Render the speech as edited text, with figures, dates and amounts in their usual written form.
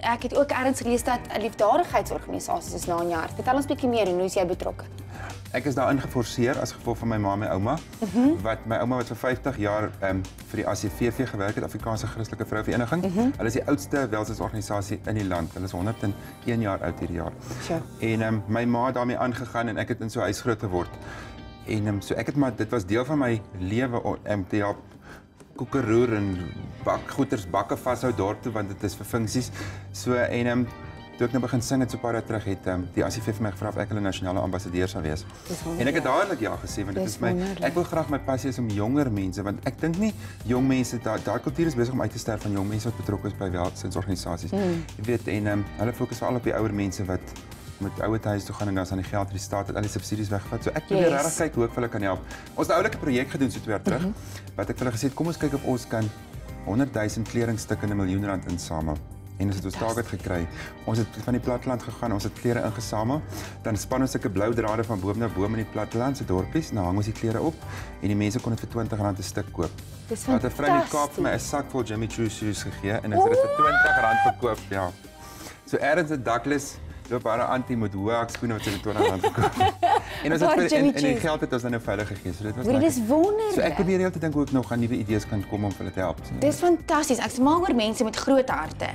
ek het ook ergens gelees dat 'n liefdadigheidsorganisasie is na 'n jaar. Vertel ons bietjie meer en hoe is jy betrokke? Ek is daarin geforseer as gevolg van my ma en my ouma. My ouma wat vir 50 jaar vir die ACVV gewerk het, Afrikaanse Christelike Vrouevereniging. Hulle is die oudste welzynsorganisasie in die land. Hulle is 101 jaar oud hierdie jaar. Sure. En my ma het daarmee aangegaan en ek het in so 'n huis groot geword. En so ek het maar dit was deel van my lewe om te help koeke roer en goeders bakke vashou dorp toe want dit is vir funksies. So en toe ek nou begin sing het so 'n paar jaar terug het die ACVV vir my gevra of ek hulle nasionale ambassadeur sou wees. En ek het dadelik ja gesê want dit is my ek wil graag my passie is om jonger mense want ek dink nie jong mense daai kultuur is besig om uit te sterf van jong mense wat betrokke is by welzynsorganisasies. Jy weet en hulle fokus veral op die ouer mense wat met ouer huis toe gaan en dan is aan die geld vir die staat het al die subsidies weggevat. So ek probeer regtig kyk hoe ek vir hulle kan help. Ons het 'n oulike projek gedoen so 2 jaar terug wat ek vir hulle gesê het kom ons kyk of ons kan 100,000 kledingstukke in R1 miljoen insamel. En ons het ons target gekry. Ons het van die platteland gegaan, ons het klere ingesamel. Dan span ons sulke blou drade van boom na boom in die platteland se dorpies, dan hang ons die klere op en die mense kon dit vir R20 'n stuk koop. Dis fantasties. 'n vrou in die Kaap vir my 'n sak vol Jimmy Choo shoes gegee en ek het dit vir R20 verkoop, ja. So ergens in Douglas loop haar antie met hoë hakskoene wat sy vir R20 verkoop. En ons het en die geld het ons dan nou veilig gegee. So dit was dit is wonderlik. So ek probeer heeltyd dink hoe ek nog aan nuwe idees kan kom om hulle te help. Dis fantasties. Ek's mal oor mense met groot harte.